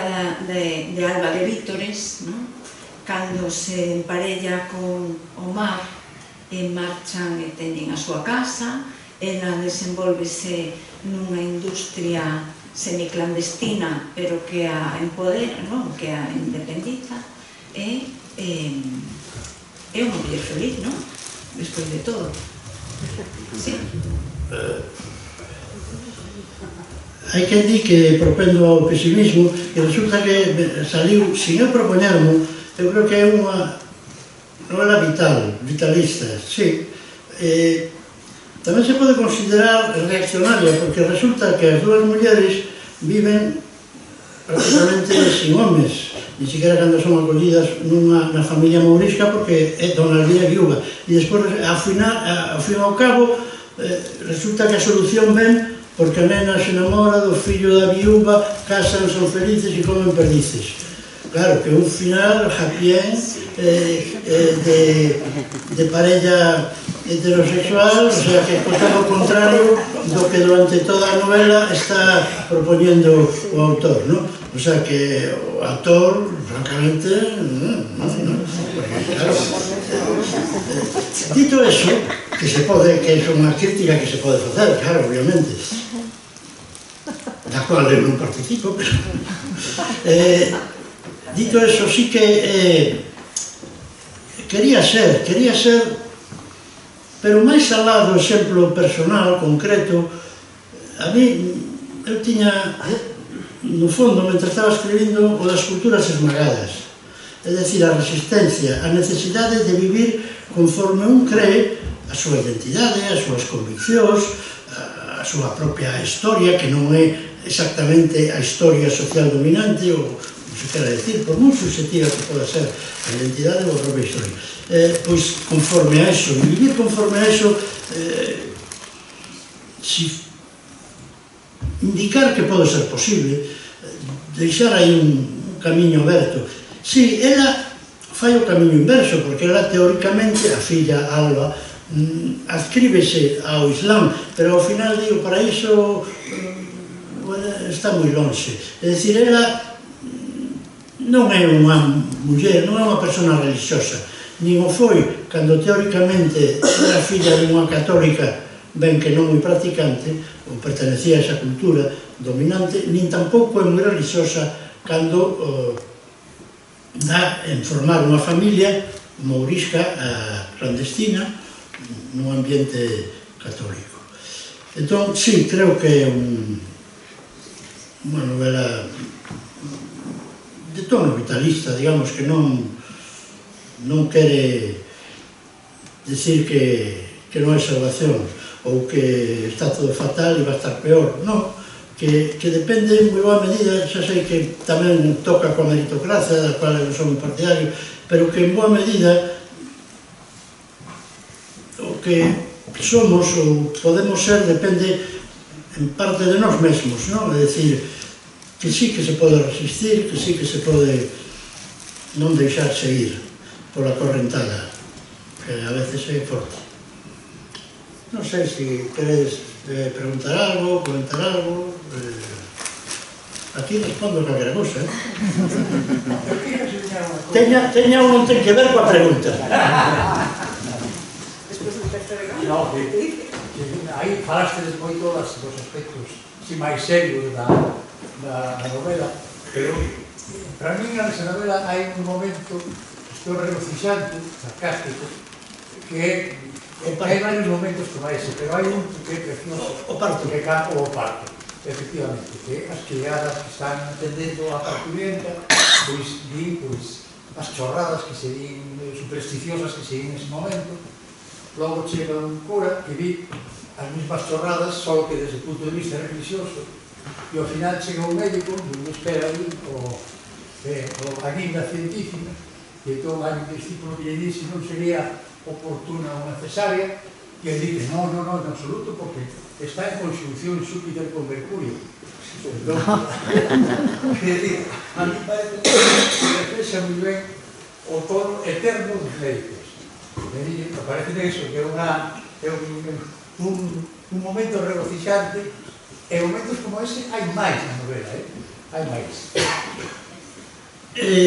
de Alba de Vítores, non? Cando se emparella con o mar e marchan e teñen a súa casa, ela desenvolvese nunha industria semiclandestina, pero que a empodera, non? Que a independiza, é unha muller feliz, non? Despois de todo. Sí. Hai quen di que propendo ao pesimismo e resulta que saliu, sin eu propoñermo, eu creo que é unha novela vital, vitalista, sí. Tamén se pode considerar reaccionaria, porque resulta que as dúas mulleres viven prácticamente sin homes, ni siquiera cando son acollidas na familia mourisca, porque dona Elvira é viúva. E despois, ao fin e ao cabo, resulta que a solución ven porque a nena se enamora do fillo da viúva, casan, son felices e comen perdices. Claro, que un final happy end de parella heterosexual, o sea, que é todo o contrario do que durante toda a novela está propoñendo o autor, non? O sea, que o autor, francamente, claro. Dito eso, que se pode, que é unha crítica que se pode facer, claro, obviamente, da cual eu non participo, pero... Dito eso, sí que quería ser, pero máis alá do exemplo personal, concreto, a mí, eu tiña, no fondo, mentre estaba escribindo, o das culturas esmagadas, é dicir, a resistencia, a necesidade de vivir conforme un cree a súa identidade, as súas conviccións, a súa propia historia, que non é exactamente a historia social dominante, ou se quera decir, por moi subjetiva que poda ser a identidade ou a propia historia. Pois, conforme a eso, vivir conforme a eso, indicar que pode ser posible, deixar aí un camiño aberto. Si, ela fai o camiño inverso, porque ela teóricamente, a filla Alba, adscríbese ao Islam, pero ao final digo, para iso está moi lonxe. É dicir, ela non é unha muller, non é unha persona religiosa, nin o foi cando teóricamente era filla de unha católica ben que non moi practicante, ou pertenecía a esa cultura dominante, nin tampouco é moi religiosa cando dá en formar unha familia mourisca clandestina nun ambiente católico. Entón, sí, creo que é unha novela de tono vitalista, digamos, que non quere decir que non hai salvación ou que está todo fatal e vai estar peor, non, que depende en moi boa medida, xa sei que tamén toca coa meritocracia, da cual eu son un partidario, pero que en boa medida o que somos ou podemos ser depende en parte de nós mesmos, non? É dicir, que sí que se pode resistir, que sí que se pode non deixarse ir pola correntada, que a veces é forte. Non sei se queredes preguntar algo, comentar algo. Aquí respondo calquera cosa, Teña ou non ten que ver coa pregunta. No, aí falaste moito dos aspectos máis serios da novela, pero para mí nesa novela hai un momento regocijante, sarcástico, que hai varios momentos como ese, pero hai un que é precioso, o parto, efectivamente, que as criadas que están atendendo a parturienta, pois din as chorradas que se din, supersticiosas que se din nese momento. Logo chega un cura que di as mesmas chorradas, só que desde o punto de vista religioso, e ao final chega un médico, non espera aí a guinda científica, e entón hai un discípulo que lle dice non sería oportuna unha cesárea, e ele dice, non, en absoluto, porque está en conxunción Xúpiter con Mercurio. Entón, a mí parece que reflexa moi ben o tono eterno dos médicos. Me parece eso, que é un momento regocijante. E momentos como ese hai máis na novela, hai máis.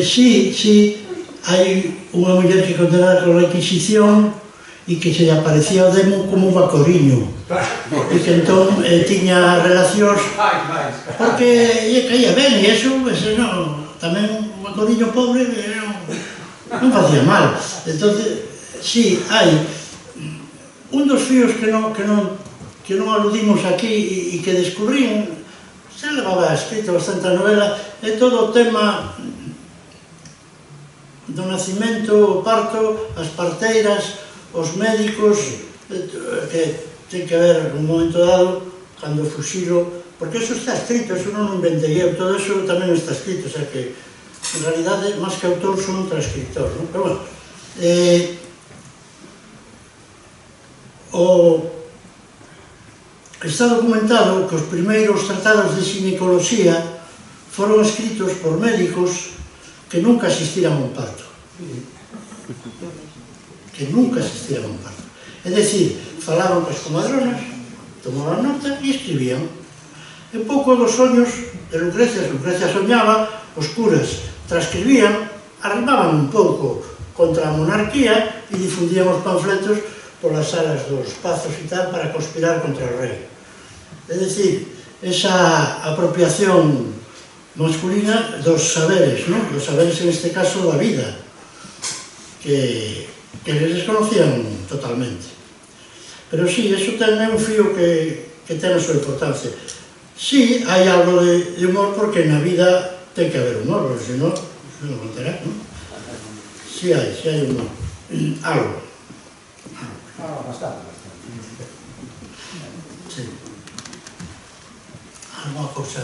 Sí, hai unha muller que condenada con a Inquisición e que se lle aparecía o demo como un vacoriño, e que entón tiña relacións porque lle caía ben, e eso, tamén un vacoriño pobre non facía mal. Entón, sí, hai un dos fíos que non aludimos aquí e que descubrín, xa levaba escrito bastante a novela, é todo o tema do nacimento, o parto, as parteiras, os médicos, que ten que ver un momento dado, cando fuxilo, porque eso está escrito, eso non o inventei eu, todo eso tamén está escrito, o sea que, en realidade, máis que autor, son un transcriptor, non? Pero bueno, está documentado que os primeiros tratados de ginecoloxía foron escritos por médicos que nunca asistiran a un parto. Que nunca asistiran a un parto. É dicir, falaban coas comadronas, tomaban nota e escribían. E pouco dos soños de Lucrecia, Lucrecia soñaba, os curas transcribían, arribaban un pouco contra a monarquía e difundían os panfletos polas salas dos pazos e tal para conspirar contra o rei. É dicir, esa apropiación masculina dos saberes, non? Dos saberes, en este caso, da vida, que eles desconocían totalmente. Pero sí, eso ten un fío que ten a súa importancia. Sí, hai algo de humor, porque na vida ten que haber humor, porque senón non contará, non? Sí hai humor. Algo. Bastante. Sí. Alguna cosa...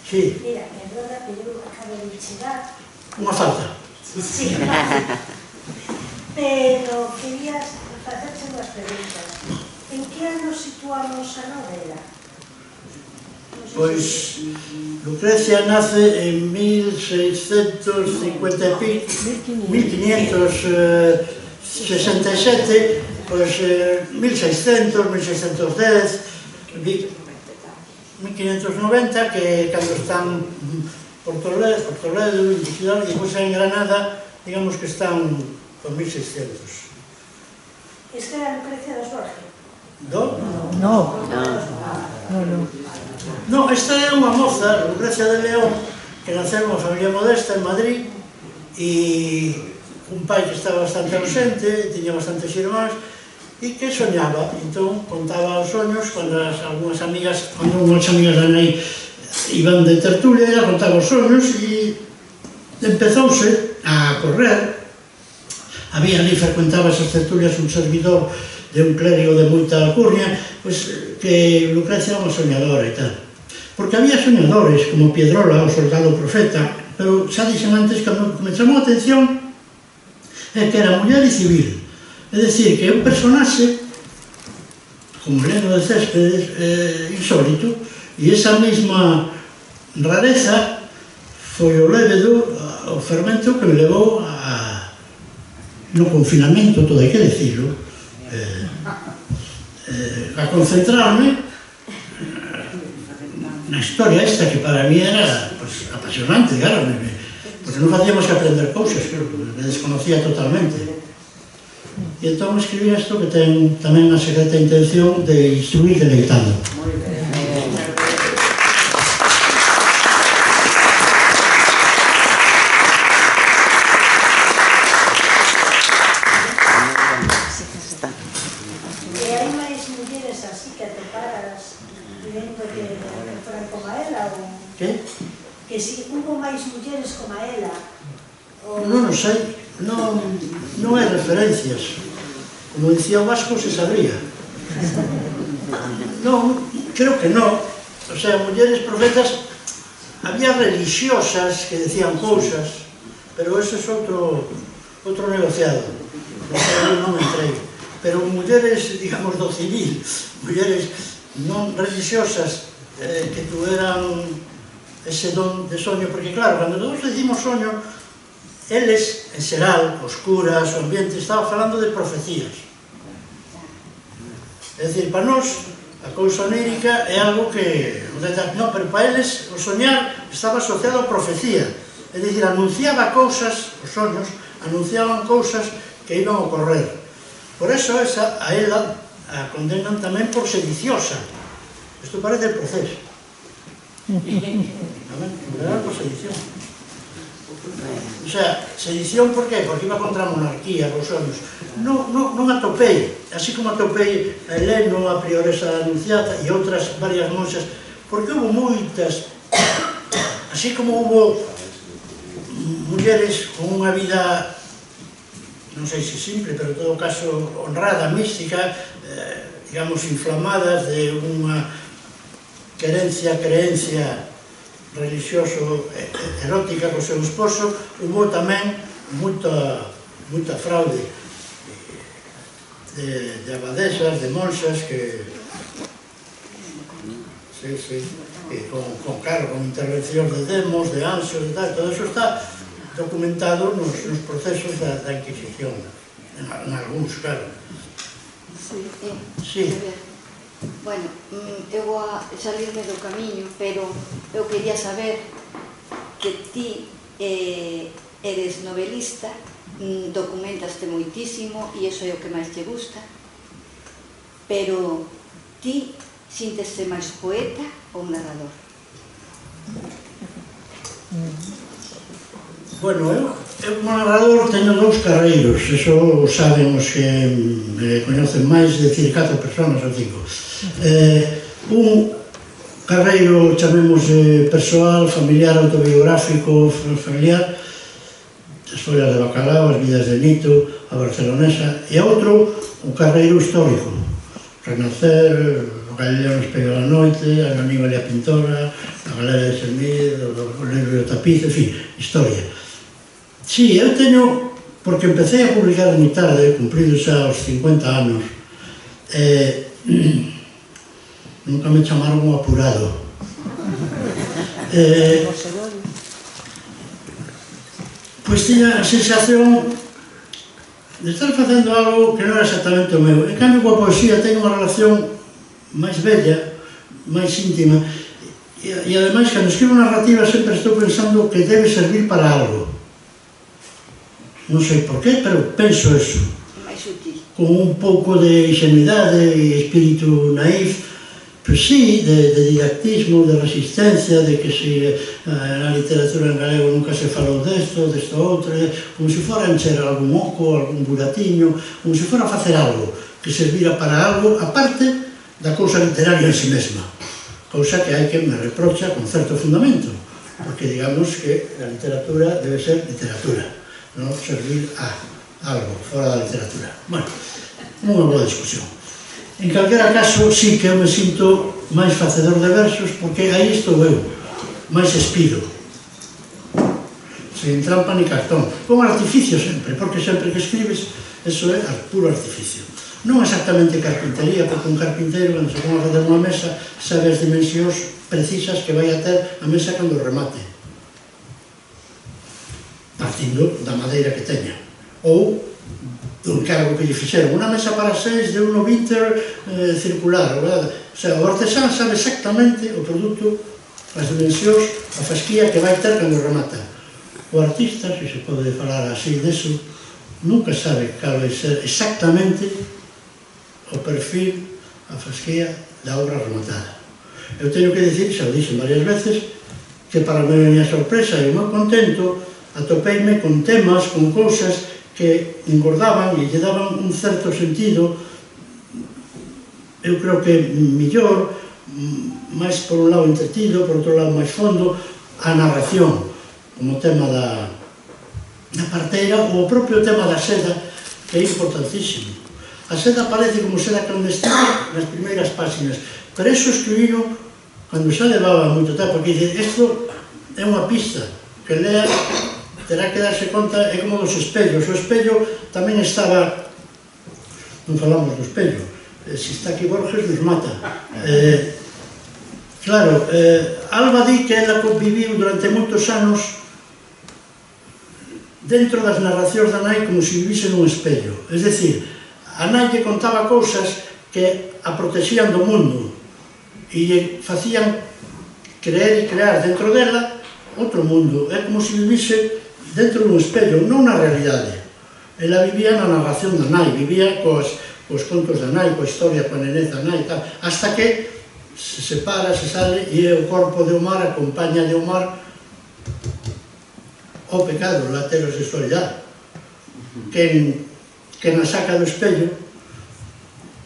Sí. Mira, perdona, pero eu acabo de chegar. Unha falta. Sí, pero querías facerche unhas preguntas. En que ano situamos a novela? Pois Lucrecia nace en 1650 e pico, 1567, pois 1600, 1610, 1590, que cando están por Toledo, en Girón, e depois en Granada, digamos que están por 1600. Esta era Lucrecia dos Borges? Do? No. Non, esta é unha moza, Lucrecia de León, que naceu nunha familia modesta en Madrid, e un pai que estaba bastante ausente, tiña bastantes irmáns, e que soñaba. Entón, contaba os soños, cando unhas amigas da nai iban de tertulia, ela contaba os soños, e empezouse a correr. Había ali, frecuentaba esas tertulias, un servidor de un clérigo de moita alcurnia, pois que Lucrecia era unha soñadora e tal. Porque había soñadores, como Piedrola, o soldado profeta, pero xa dixen antes que me chamou a atención é que era muller e civil. É dicir, que é un personaxe, como Leno de Céspedes, insólito, e esa mesma rareza foi o lévedo, o fermento que me levou no confinamento, todo hai que decirlo, a concentrarme na historia esta, que para mí era apasionante, claro, porque non facíamos que aprender cousas, me desconocía totalmente. E entón escribí isto, que ten tamén a secreta intención de instruir deleitando. Que si hubo máis mulleres como a ela? Non o sei, non hai referencias. Como dicía o Vasco, se sabría. Non, creo que non. O sea, mulleres profetas, había religiosas que decían cousas, pero eso é outro negociado. Non entrei. Pero mulleres, digamos, do civil, mulleres non religiosas que tuveran ese don de soño, porque claro, cando todos decimos soño, eles, en xeral, os curas, o ambiente, estaba falando de profecías. É dicir, para nós, a cousa onírica é algo que... Non, pero para eles, o soñar estaba asociado a profecía. É dicir, anunciaba cousas, os soños, anunciaban cousas que iban a ocorrer. Por eso, a ela a condenan tamén por sediciosa. Isto parece el proceso. Condenar por sedición. O sea, sedición por qué? Porque iba contra a monarquía, os soños. Non atopei, así como atopei a Heleno, a prioresa anunciata e outras varias monxas, porque houve moitas, así como houve mulleres con unha vida, non sei se simple, pero en todo caso honrada, mística, digamos, inflamadas de unha creencia religioso erótica co seu esposo. Hubo tamén moita fraude de abadesas, de monxas que con intervencións de demos, de ansios e tal. Todo eso está documentado nos procesos da Inquisición, en algúns, claro. Sí. Bueno, eu vou a salirme do camiño, pero eu quería saber que ti eres novelista, documentaste moitísimo e iso é o que máis te gusta, pero ti síntese máis poeta ou narrador? Bueno, eu como narrador teño dous carreiros, eso saben os que me conocen máis, decir 4 personas ou 5. Un carreiro, chamemos persoal, familiar, autobiográfico, familiar, as follas de Bacalao, as vidas de Nito, a barcelonesa, e outro, un carreiro histórico, Renacer, o Galileo no espello da noite, a Aníbal e a pintora, a galera de Semid, o libro do tapiz, en fin, historia. Sí, eu teño, porque empecé a publicar moi tarde, cumprido xa os 50 anos, nunca me chamaron o apurado. Pois tiña a sensación de estar facendo algo que non era exactamente o meu. En cambio, coa poesía teño unha relación máis bella, máis íntima, e ademais, cando escribo narrativa sempre estou pensando que debe servir para algo. Non sei por qué, pero penso eso. É máis útil. Con un pouco de ingenuidade e espírito naif, pois sí, de didactismo, de resistencia, de que se na literatura en galego nunca se falou desto outro, como se fora encher algún oco, algún buratiño, como se fora facer algo que servira para algo, aparte da cousa literaria en si mesma, cousa que hai que me reprocha con certo fundamento, porque digamos que a literatura debe ser literatura, non servir a algo fora da literatura. Bueno, unha boa discusión. En calquera caso, sí que eu me sinto máis facedor de versos, porque aí estou eu, máis espido, sen trampa ni cartón, con artificio sempre, porque sempre que escribes, eso é puro artificio. Non exactamente carpintería, porque un carpinteiro, cando se pon a fazer unha mesa, sabe as dimensións precisas que vai a ter a mesa cando remate, partindo da madeira que teña, ou do encargo que lle fixeron. Unha mesa para 6 de 1,20 circular, verdad? O sea, o artesán sabe exactamente o produto, as dimensións, a fasquía que vai ter cando remata. O artista, se se pode falar así deso, nunca sabe cal vai ser exactamente o perfil, a fasquía da obra rematada. Eu teño que dicir, xa o dixen varias veces, que para a miña sorpresa e o meu contento, atopeime con temas, con cousas que engordaban e lle daban un certo sentido, eu creo que millor, máis por un lado entretido, por outro lado máis fondo, a narración, como tema da parteira, ou o propio tema da seda, que é importantísimo. A seda aparece como seda clandestina nas primeiras páxinas, pero iso escribino cando xa levaba moito tempo, porque dice, isto é unha pista, que lea terá que darse conta, é como dos espellos. O espello tamén estaba, non falamos do espello, se está aquí Borges nos mata. Claro, Alba di que ela conviviu durante moitos anos dentro das narracións da nai como se vivise nun espello. Es decir, a nai lle contaba cousas que a protexían do mundo e lle facían creer e crear dentro dela outro mundo. É como se vivise dentro dun espello, non na realidade. Ela vivía na narración da nai, vivía cos contos da nai, coa historia, coa nenez da nai e tal, hasta que se separa, se sale e o corpo de Omar acompaña de Omar ao pecado, la heterosexualidade, que na saca do espello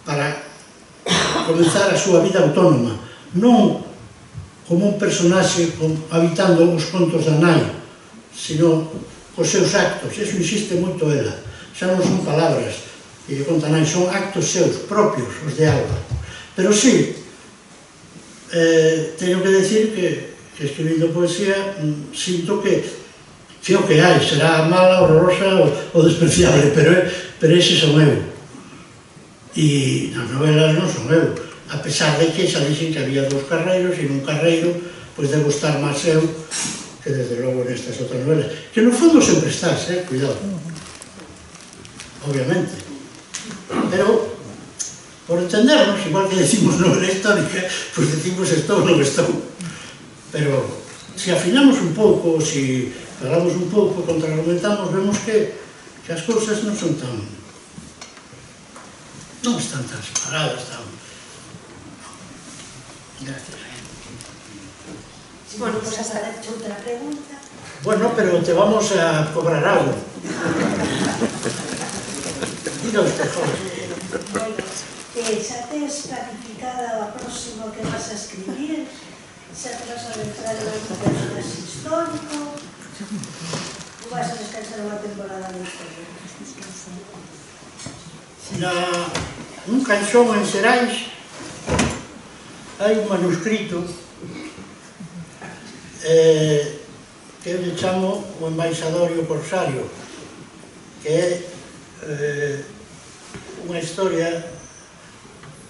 para comenzar a súa vida autónoma, non como un personaxe habitando os contos da nai, sino cos seus actos, eso insiste moito ela, xa non son palabras que lle contan aí, son actos seus propios, os de Alba. Pero sí, teño que decir que escribindo poesía sinto que o que hai será mala, horrorosa ou despreciable, pero ese son eu. E nas novelas non son eu, a pesar de que xa dixen que había dous carreiros e nun carreiro pois debo estar máis eu que desde logo nestas outras novelas, que no fondo sempre estás, cuidado, obviamente, pero por entendernos, igual que decimos novela histórica, pois decimos estou ou non estou, pero se afinamos un pouco, se falamos un pouco, contraargumentamos, vemos que as cousas non son tan, non están tan separadas, tan... Gracias. Bueno, pues hasta outra pregunta. Bueno, pero te vamos a cobrar algo. Diga usted, joven. Bueno, xa tes planificada o próximo que vas a escribir? Xa te vas a adentrar en algún personaxe histórico? Ou vas a descansar unha temporada de historia? Un canxón en Xerais hai un manuscrito que eu lle chamo o embaixadorio corsario, que é unha historia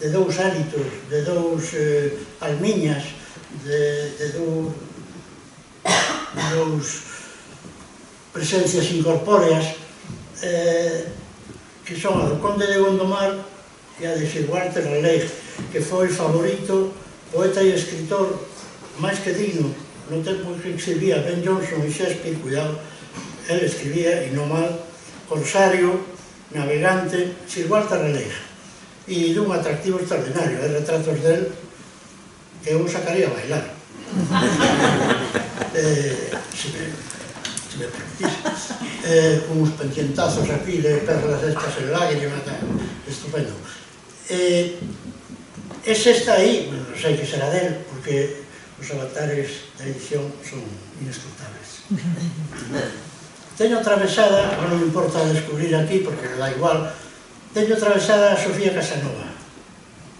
de dous hálitos, de dous almiñas, de dous presencias incorpóreas que son a do Conde de Gondomar e a de Sir Walter Raleigh, que foi favorito, poeta e escritor máis que digno no tempo que escribía Ben Jonson e Shakespeare, cuidado, él escribía, e non mal, corsario, navegante, Sir Walter Raleigh, e dun atractivo extraordinario, hai retratos del que eu sacaría a bailar. Se me permitís, con uns pendientazos aquí de perlas estas en lágrimas, estupendo. Ese está aí, non sei que será del, porque os avatares da edición son inescrutables. Teño atravesada, non me importa descubrir aquí porque me dá igual, teño atravesada a Sofía Casanova.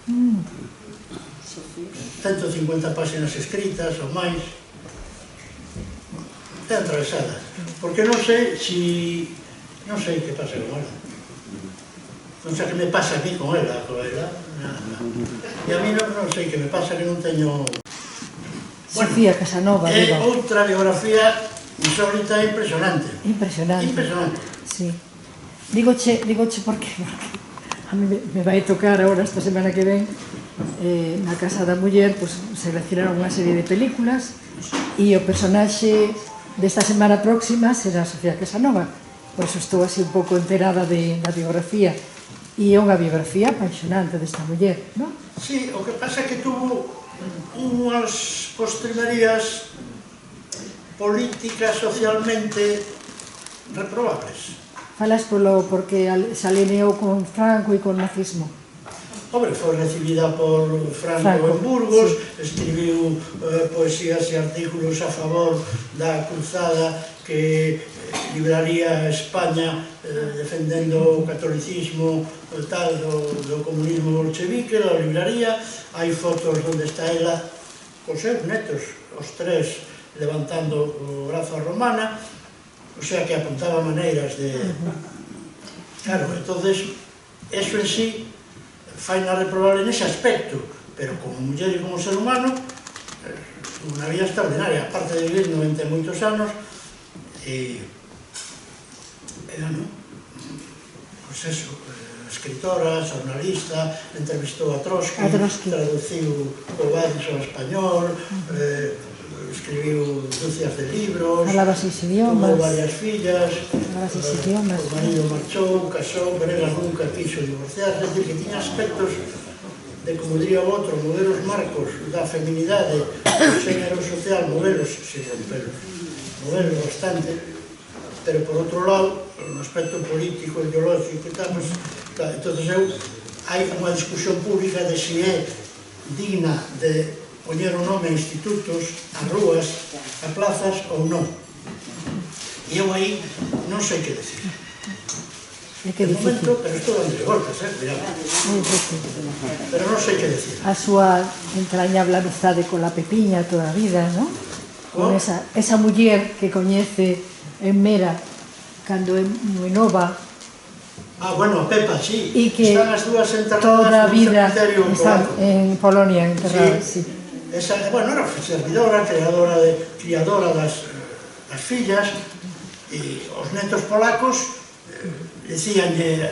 150 páxinas escritas ou máis. Teño atravesada, porque non sei que pasa con ela. Non sei que me pasa a mí con ela, e a mí non sei que me pasa, que non teño... Sofía Casanova, é digo. outra biografía insólita e impresionante. Impresionante. Impresionante. Sí. Digoche porque a mí me vai tocar agora esta semana que ven na Casa da Muller, pues, seleccionaron unha serie de películas e o personaxe desta semana próxima será Sofía Casanova. Por iso estou así un pouco enterada da biografía. E é unha biografía apaixonante desta muller, non? Sí, o que pasa é que tuvo unhas postrimerías políticas socialmente reprobables. Falas porque se alineou con Franco e con nazismo. Hombre, foi recibida por Franco en Burgos, escribiu poesías e artículos a favor da cruzada que libraría a España defendendo o catolicismo tal do comunismo bolchevique, la libraría. Hai fotos onde está ela cos seus netos, os tres levantando o brazo a romana, o sea que apuntaba maneiras de... Claro, entonces, eso en sí faina reprobable nese aspecto, pero como muller e como ser humano, unha vida extraordinaria, aparte de vivir 90 e moitos anos, pois eso, escritora, xornalista, entrevistou a Trotsky, traduciu Covadis ao español, escribiu dúcias de libros, tomou varias fillas, o marido marchou, casou, pero ela nunca quiso divorciar, é dicir, que tiña aspectos de, como diría o outro, modelos marcos da feminidade, do xénero social, modelos, sin rompelos, modelos bastante, pero por outro lado, no aspecto político, ideológico e tal, entonces hai unha discusión pública de se é digna de poñer o nome a institutos, a rúas, a plazas ou non. E E eu aí non sei que decir. É que De difícil. momento, pero estou dando golpes, cuidado. É difícil. Pero non sei que decir. A súa entrañable amizade con la Pepiña toda a vida, non? Con esa muller que coñece en Mera cando é moi nova Bueno, a Pepa, sí. e que Están as dúas enterradas toda a no vida cementerio están polaco. en Polonia enterradas, sí. Esa, bueno, era servidora, criadora das fillas, e os netos polacos decíanlle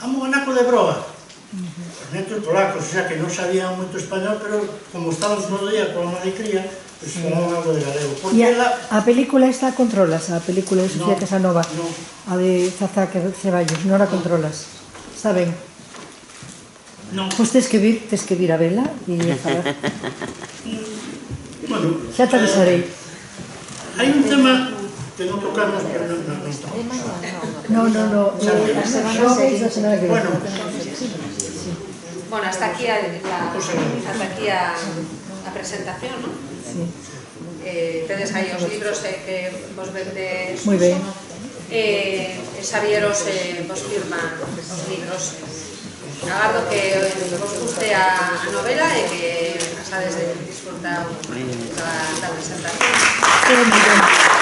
amo anaco de broa. Os netos polacos, o sea que non sabían moito español, pero como estaban todo día con a madre cría, pues falaban algo de galego. E a película esta controlas, a película de Sofía Casanova, no. a de Zaza Ceballos, non a controlas, saben? Non. Pois tes que vir a vela e a falar. Bueno, Xa te avisarei. hai un tema que non tocamos, pero non está. No, xoves da semana que Bueno, Bueno, hasta aquí a presentación, ¿no? Sí. Tedes aí os libros que vos vendes. Moi ben. Xavieros vos firma os libros. Agardo que vos guste a novela e que pasades de disfrutar da presentación. Moi ben.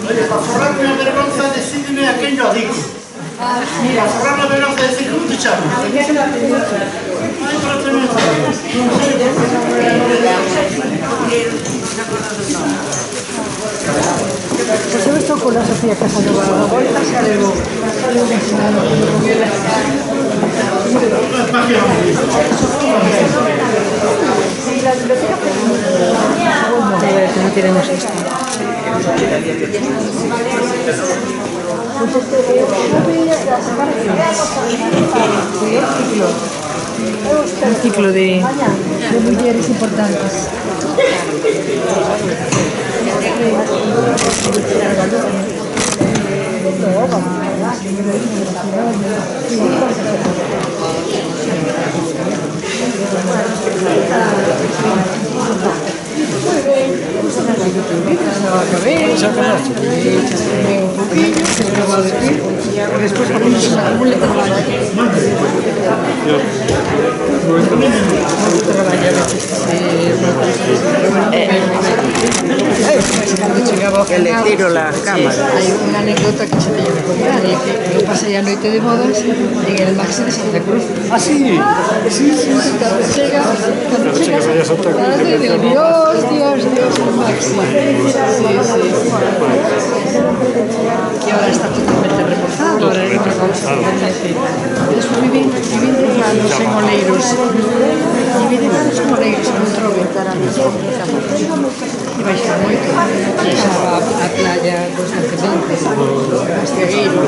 oye, para forrarme a vergonza, decídeme a quen yo digo. Para forrarme a vergonza, decir como te chamas. Ay, para tener... Pois eu estou con a Sofía Casanova a volta, xa levo unha semana la biblioteca segundo, a ver, como tenemos esto. Pues un ciclo de mujeres importantes. Después que le tiro la cámara. Hai unha anécdota que se teño que contar, é que eu pasei a noite de bodas en el Maxi de Santa Cruz. Ah, sí? Sí. Cando chega a Santa Cruz, digo, Dios, el Maxi. Sí. Que ahora está totalmente reforzado, ahora é unha cosa totalmente. Despois vivín 10 anos en Oleiros. Vivín 10 anos en Oleiros, en Montrobe. E baixaba moito. Baixaba a playa constantemente. Bastiagueiro.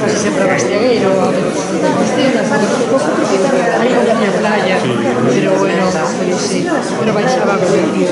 Casi sempre a Bastiagueiro, a Bastiagueiro, aí non tiña playa, pero bueno, sí, pero baixaba con el tío.